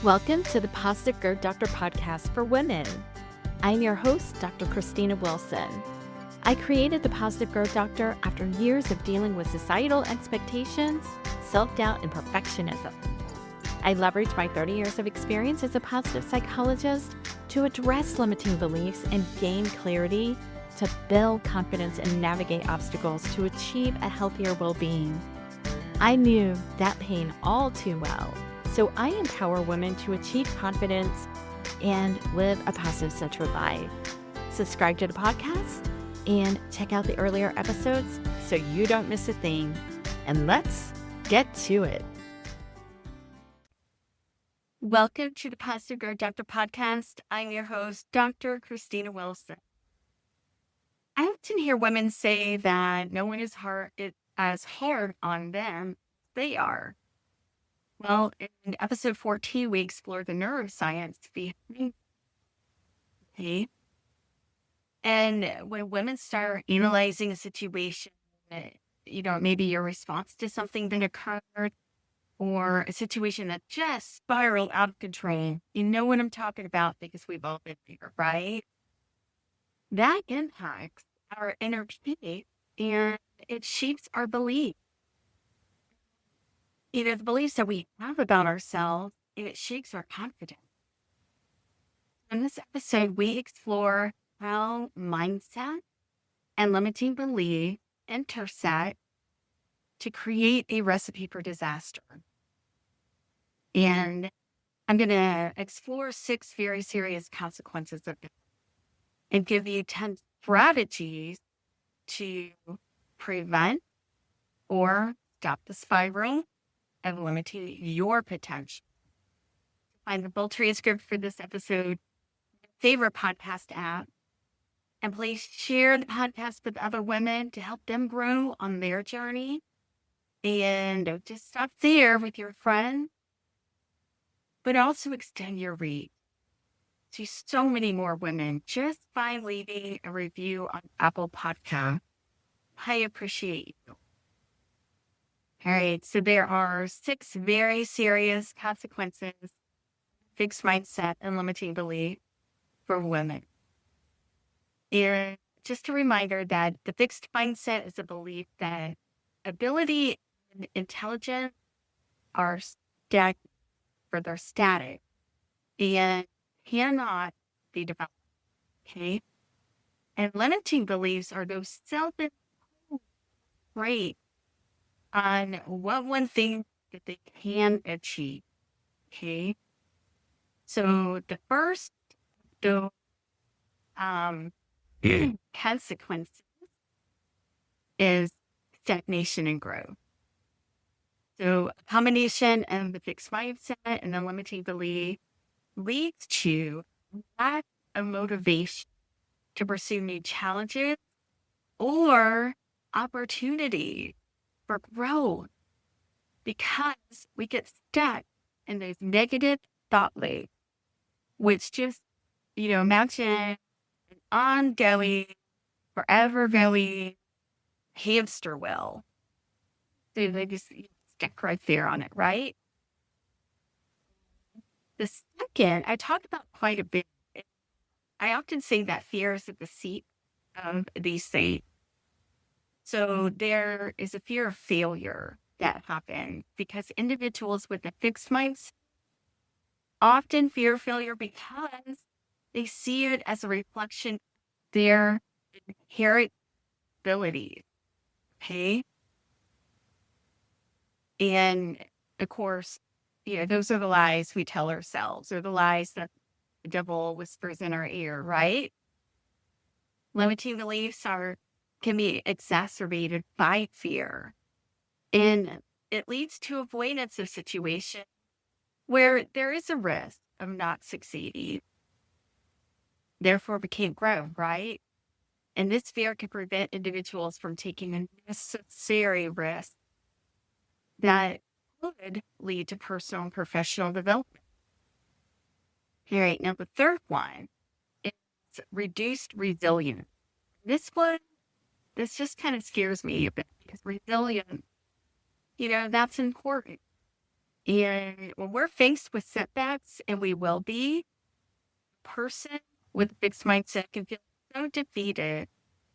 Welcome to the Positive Growth Doctor podcast for women. I'm your host, Dr. Christina Wilson. I created the Positive Growth Doctor after years of dealing with societal expectations, self-doubt, and perfectionism. I leveraged my 30 years of experience as a positive psychologist to address limiting beliefs and gain clarity to build confidence and navigate obstacles to achieve a healthier well-being. I knew that pain all too well, so I empower women to achieve confidence and live a positive-centered life. Subscribe to the podcast and check out the earlier episodes so you don't miss a thing. And let's get to it. Welcome to the Positive Growth Doctor podcast. I'm your host, Dr. Christina Wilson. I often hear women say that no one is as hard on them as they are. Well, in episode 14, we explore the neuroscience behind it. And when women start analyzing a situation, maybe your response to something that occurred or a situation that just spiraled out of control, you know what I'm talking about because we've all been there, right? That impacts our inner peace and it shapes our belief. The beliefs that we have about ourselves, and it shapes our confidence. In this episode, we explore how mindset and limiting belief intersect to create a recipe for disaster. And I'm going to explore 6 very serious consequences of it and give you 10 strategies to prevent or stop the spiral of limiting your potential. Find the full transcript for this episode, favorite podcast app, and please share the podcast with other women to help them grow on their journey. And don't just stop there with your friends, but also extend your reach to so many more women just by leaving a review on Apple Podcast. I appreciate you. All right, so there are 6 very serious consequences, fixed mindset and limiting belief for women. And just a reminder that the fixed mindset is a belief that ability and intelligence are static and cannot be developed. Okay. And limiting beliefs are those self-imposed traits on what one thing that they can achieve. Okay. So the first consequences is stagnation and growth. So a combination of the fixed mindset and the limiting belief leads to lack of motivation to pursue new challenges or opportunities for growth because we get stuck in those negative thought loops, which just, imagine an ongoing, forever going hamster wheel. So they just stick right there on it, right? The second, I talked about quite a bit. I often say that fear is at the seat of these things. So there is a fear of failure that happens because individuals with a fixed mindset often fear failure because they see it as a reflection of their inherent abilities. Okay. And of course, those are the lies we tell ourselves, or the lies that the devil whispers in our ear, right? Limiting beliefs can be exacerbated by fear. And it leads to avoidance of situations where there is a risk of not succeeding. Therefore, we can't grow, right? And this fear can prevent individuals from taking unnecessary risks that could lead to personal and professional development. All right, now the third one is reduced resilience. This just kind of scares me a bit because resilience, that's important. And when we're faced with setbacks, and we will be, a person with a fixed mindset can feel so defeated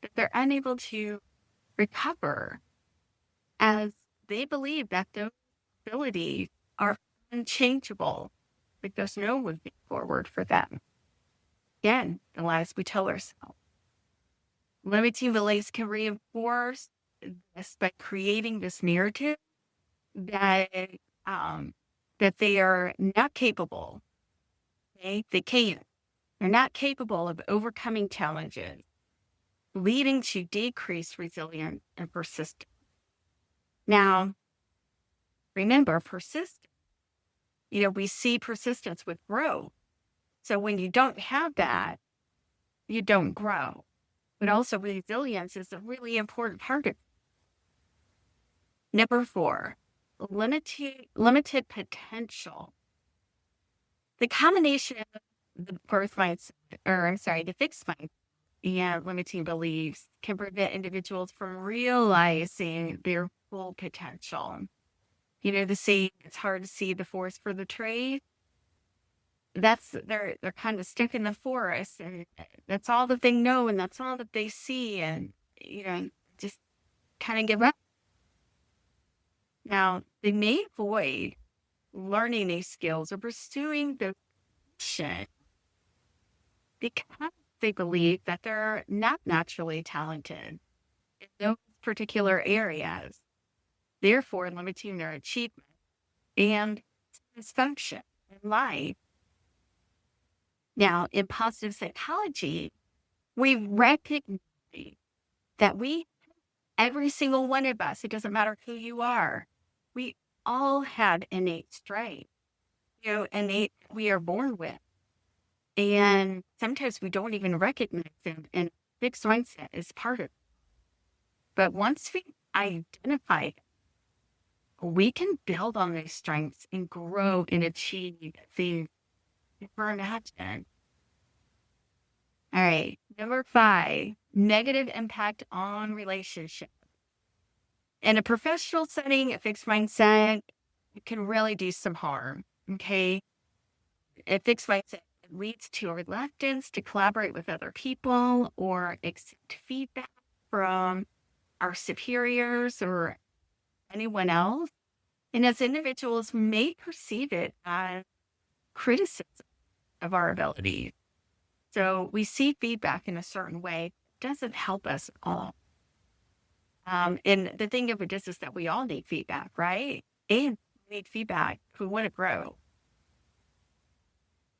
that they're unable to recover, as they believe that those abilities are unchangeable. Like there's no moving forward for them. Again, the lies we tell ourselves. Limiting beliefs can reinforce this by creating this narrative that um, that they are not capable. Okay? They can't. They're not capable of overcoming challenges, leading to decreased resilience and persistence. Now, remember, persistence. We see persistence with growth. So when you don't have that, you don't grow. But also resilience is a really important part of it. Number 4, limited potential. The combination of the growth mindset, or I'm sorry, the fixed mindset and limiting beliefs can prevent individuals from realizing their full potential. The saying, it's hard to see the forest for the trees. They're kind of stuck in the forest, and that's all that they know, and that's all that they see, and just kind of give up. Now, they may avoid learning these skills or pursuing the passion because they believe that they're not naturally talented in those particular areas, therefore limiting their achievement and satisfaction in life. Now, in positive psychology, we recognize that every single one of us, it doesn't matter who you are, we all have innate strength, innate we are born with. And sometimes we don't even recognize them, and fixed mindset is part of it. But once we identify it, we can build on those strengths and grow and achieve things we're imagining. All right. Number 5, negative impact on relationships. In a professional setting, a fixed mindset can really do some harm. Okay. A fixed mindset leads to a reluctance to collaborate with other people or accept feedback from our superiors or anyone else. And as individuals, we may perceive it as criticism of our abilities. So we see feedback in a certain way, it doesn't help us at all. And the thing of it is that we all need feedback, right? And we need feedback if we want to grow.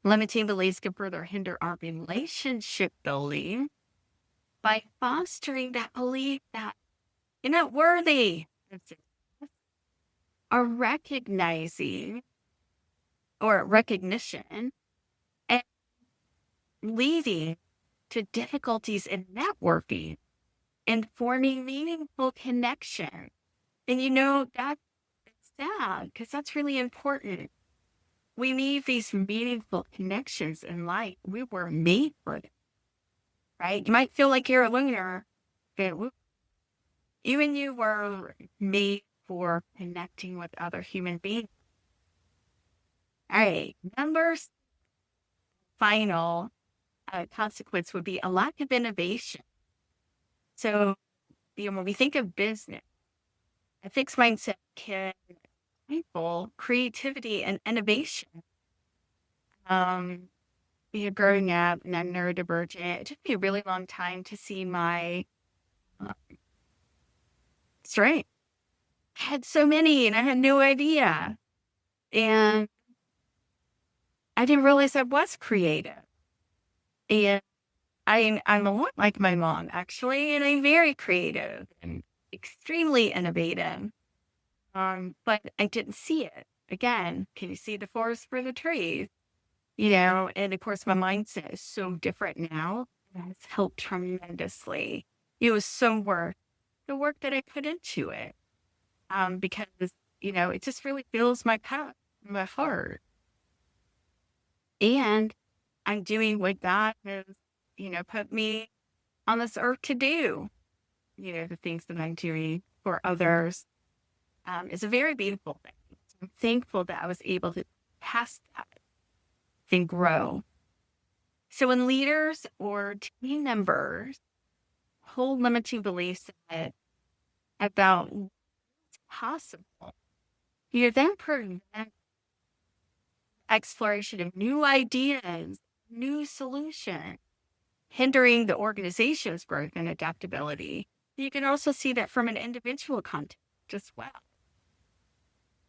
Limiting beliefs can further hinder our relationship building by fostering that belief that you're not worthy of success, or recognizing or recognition, and leading to difficulties in networking and forming meaningful connection. And that's sad because that's really important. We need these meaningful connections in life. We were made for them, right? You might feel like you're a loner, but even you were made for connecting with other human beings. All right, final consequence would be a lack of innovation. So, when we think of business, a fixed mindset can stifle creativity and innovation. Growing up and I'm neurodivergent, it took me a really long time to see my strength. I had so many and I had no idea. And I didn't realize I was creative. And I'm a lot like my mom, actually, and I'm very creative and extremely innovative. But I didn't see it. Again, can you see the forest for the trees? And of course, my mindset is so different now. It has helped tremendously. It was so worth the work that I put into it. Because, it just really fills my cup, my heart. And I'm doing what God has, put me on this earth to do. The things that I'm doing for others is a very beautiful thing. It's I'm thankful that I was able to pass that and grow. So when leaders or team members hold limiting beliefs about what's possible, you then prevent exploration of new ideas, new solutions, hindering the organization's growth and adaptability. You can also see that from an individual context as well.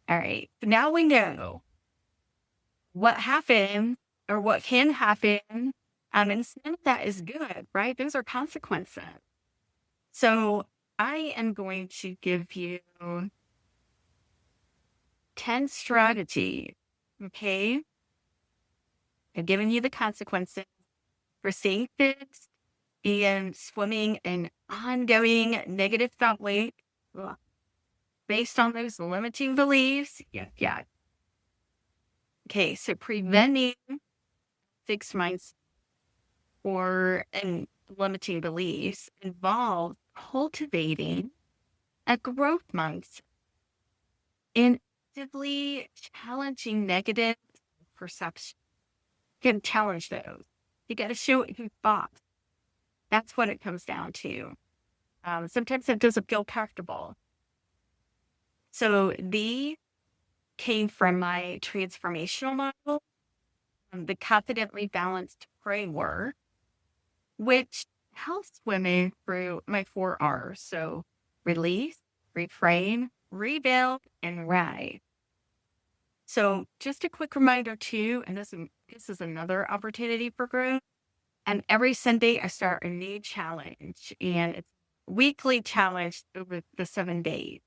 All right, so now we know what happened or what can happen. And some of that is good, right? Those are consequences. So I am going to give you 10 strategies, okay? I've given you the consequences for staying fixed and swimming in ongoing negative thought loop based on those limiting beliefs. Yeah. Okay, so preventing fixed minds and limiting beliefs involves cultivating a growth mindset and actively challenging negative perception. You can challenge those. You got to show it who's boss. That's what it comes down to. Sometimes it doesn't feel comfortable. So the came from my transformational model, the confidently balanced framework, which helps women through my 4 R's. So release, reframe, rebuild, and rise. So just a quick reminder too, and this is another opportunity for growth. And every Sunday I start a new challenge, and it's weekly challenge over the 7 days.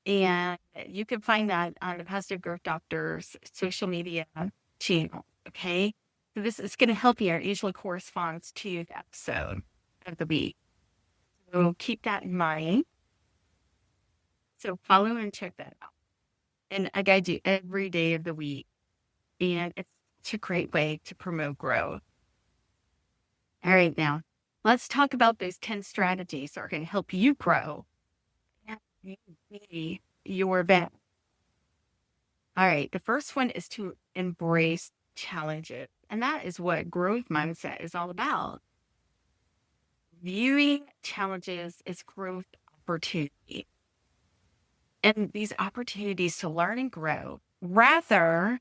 And you can find that on the Positive Growth Doctor's social media channel. Okay. So this is going to help you. It usually corresponds to the episode of the week. So keep that in mind. So follow and check that out. And I guide you every day of the week. And it's such a great way to promote growth. All right, now let's talk about those 10 strategies that are going to help you grow and be your best. All right, the first one is to embrace challenges. And that is what growth mindset is all about. Viewing challenges as growth opportunity. And these opportunities to learn and grow rather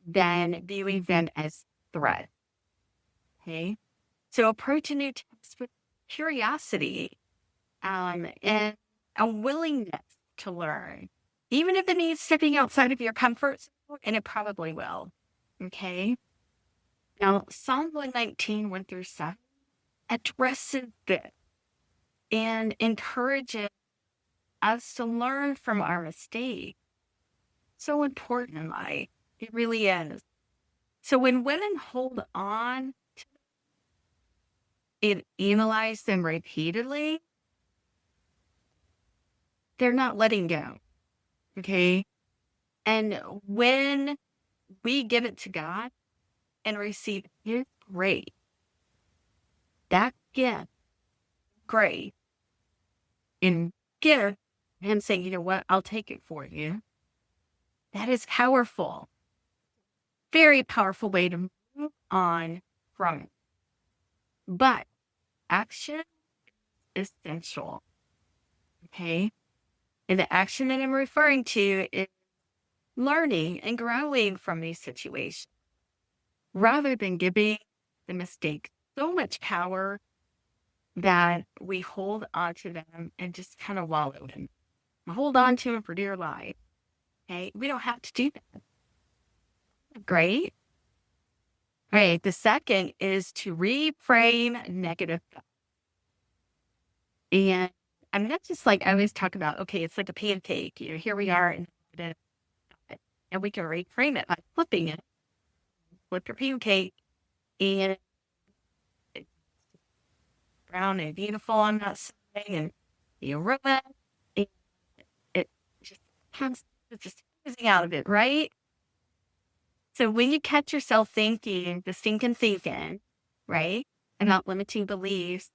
than viewing them as threats. Okay. So approach a new task with curiosity and a willingness to learn, even if it means stepping outside of your comfort zone, and it probably will. Okay. Now, Psalm 119, 1-7 addresses this and encourages us to learn from our mistakes. So important in life. It really is. So when women hold on to and analyze them repeatedly, they're not letting go. Okay. And when we give it to God and receive His grace, that gift, grace, and gift, Him saying, you know what, I'll take it for you. That is powerful. Very powerful way to move on from it. But action is essential. Okay. And the action that I'm referring to is learning and growing from these situations rather than giving the mistake so much power that we hold on to them and just kind of wallow in. Hold on to them for dear life. Okay. We don't have to do that. Great. All right. The second is to reframe negative thoughts. And I mean, that's just like I always talk about, okay, it's like a pancake. Here we are and we can reframe it by flipping it. Flip your pancake and it's brown and beautiful on that side, and the aroma, and it just comes, it's just oozing out of it, right? So when you catch yourself thinking, the stinking thinking, right, about limiting beliefs,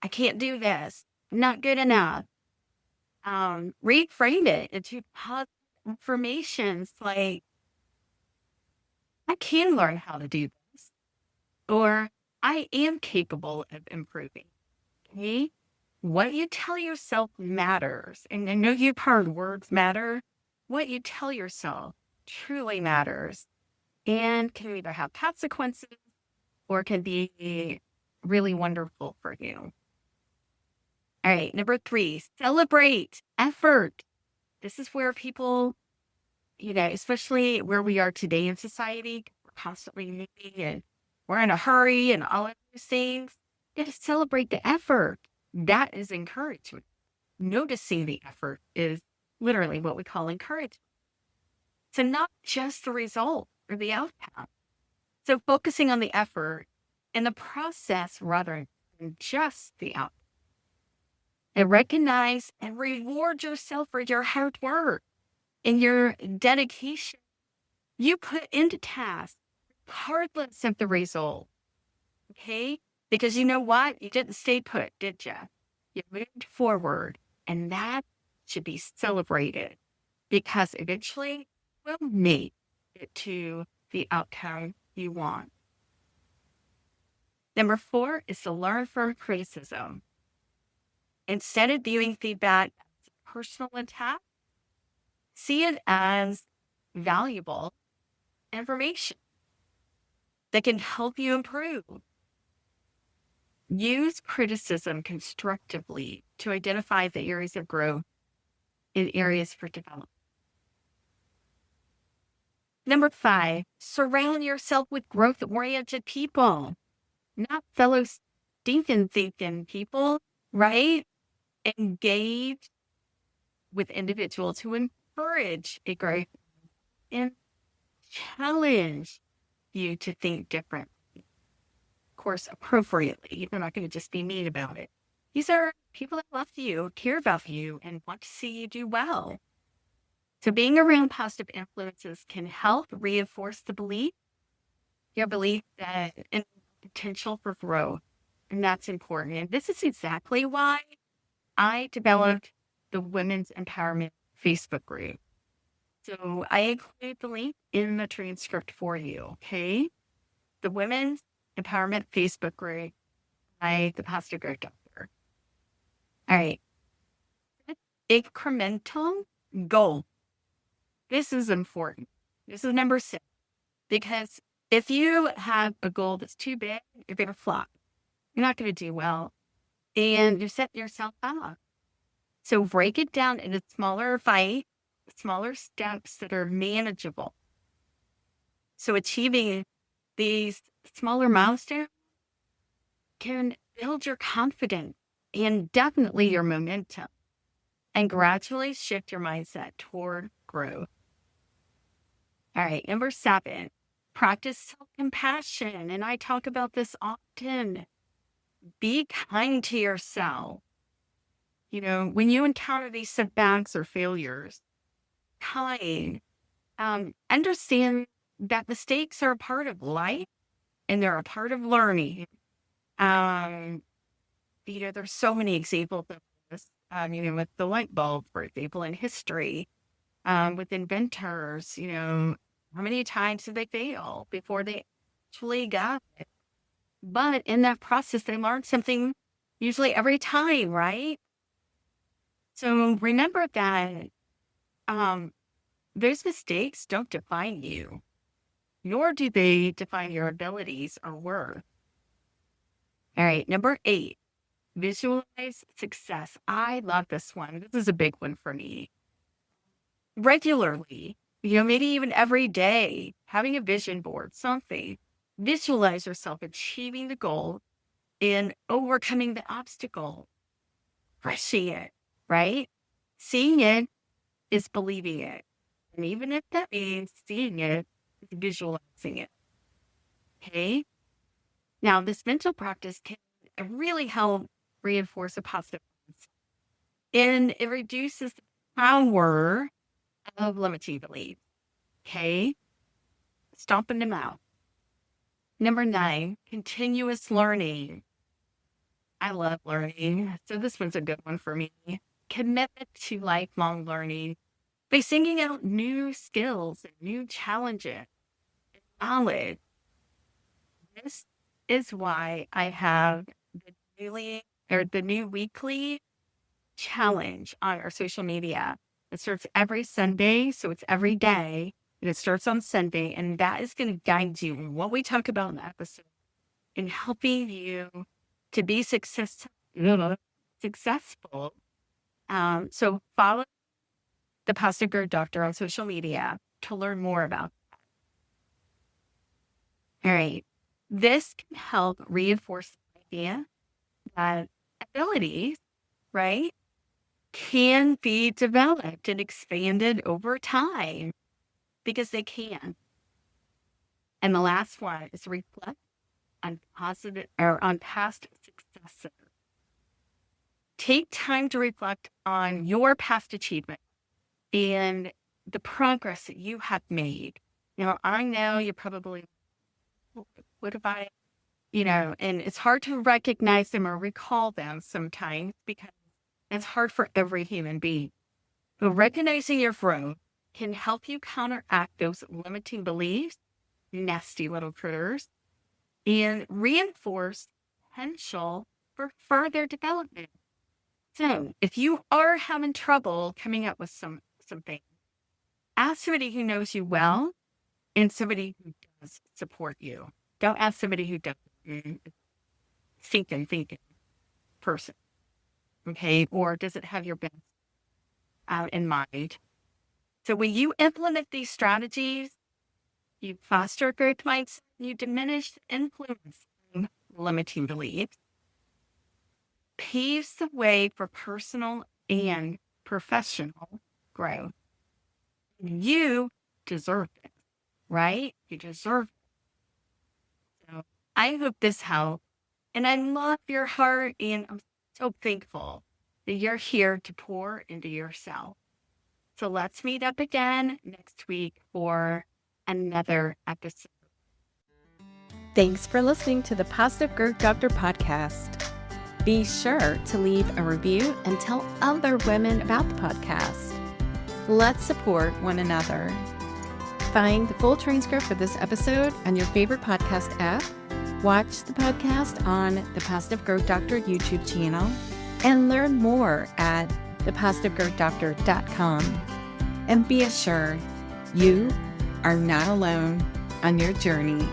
I can't do this, I'm not good enough, reframe it into positive affirmations like, I can learn how to do this, or I am capable of improving. Okay? What you tell yourself matters. And I know you've heard words matter. What you tell yourself truly matters and can either have consequences or can be really wonderful for you. All right, number 3, celebrate effort. This is where people, especially where we are today in society, we're constantly moving and we're in a hurry and all of those things. You got to celebrate the effort. That is encouragement. Noticing the effort is literally what we call encouragement. So not just the result or the outcome. So focusing on the effort and the process rather than just the outcome. And recognize and reward yourself for your hard work and your dedication you put into tasks, regardless of the result. Okay? Because you know what? You didn't stay put, did you? You moved forward, and that should be celebrated because eventually we'll make it to the outcome you want. Number 4 is to learn from criticism. Instead of viewing feedback as a personal attack, see it as valuable information that can help you improve. Use criticism constructively to identify the areas of growth and areas for development. Number 5, surround yourself with growth-oriented people, not fellow stinking thinking people, right? Engage with individuals who encourage a growth and challenge you to think different. Of course, appropriately. They're not going to just be mean about it. These are people that love you, care about you, and want to see you do well. So being around positive influences can help reinforce your belief that in potential for growth. And that's important. And this is exactly why I developed the Women's Empowerment Facebook group. So I include the link in the transcript for you, okay? The Women's Empowerment Facebook group by the Positive Growth Doctor. All right. Incremental goal. This is important. This is number 6. Because if you have a goal that's too big, you're going to flop. You're not going to do well. And you're setting yourself up. So break it down into smaller steps that are manageable. So achieving these smaller milestones can build your confidence and definitely your momentum and gradually shift your mindset toward growth. All right, number 7, practice self-compassion. And I talk about this often. Be kind to yourself. When you encounter these setbacks or failures, understand that mistakes are a part of life and they're a part of learning. There's so many examples of this, with the light bulb, for example, in history, with inventors, how many times did they fail before they actually got it? But in that process, they learned something usually every time, right? So remember that those mistakes don't define you, nor do they define your abilities or worth. All right, number 8, visualize success. I love this one. This is a big one for me. Regularly, maybe even every day, having a vision board, something. Visualize yourself achieving the goal and overcoming the obstacle. Crushing it, right? Seeing it is believing it. And even if that means seeing it, is visualizing it. Okay? Now, this mental practice can really help reinforce a positive mindset. And it reduces the power of limiting beliefs. Okay? Stomping them out. Number 9, continuous learning. I love learning. So this one's a good one for me. Commitment to lifelong learning by singing out new skills and new challenges, knowledge. This is why I have the new weekly challenge on our social media. It starts every Sunday, so it's every day, and it starts on Sunday, and that is going to guide you in what we talk about in the episode in helping you to be successful. So follow the Positive Growth Doctor on social media to learn more about that. All right. This can help reinforce the idea that abilities, right, can be developed and expanded over time because they can. And the last one is reflect on past successes. Take time to reflect on your past achievement and the progress that you have made. Now, I know you're probably, what have I, and it's hard to recognize them or recall them sometimes because it's hard for every human being. But recognizing your growth can help you counteract those limiting beliefs, nasty little critters, and reinforce potential for further development. So if you are having trouble coming up with something, ask somebody who knows you well and somebody who does support you. Don't ask somebody who doesn't. Thinking person. Okay. Or doesn't have your best in mind. So when you implement these strategies, you foster a growth mindset, you diminish the influence of limiting beliefs, paves the way for personal and professional growth. You deserve it, right? You deserve it. So I hope this helped. And I love your heart, and I'm so thankful that you're here to pour into yourself. So let's meet up again next week for another episode. Thanks for listening to the Positive Growth Doctor podcast. Be sure to leave a review and tell other women about the podcast. Let's support one another. Find the full transcript for this episode on your favorite podcast app. Watch the podcast on the Positive Growth Doctor YouTube channel and learn more at thepositivegrowthdoctor.com. And be assured, you are not alone on your journey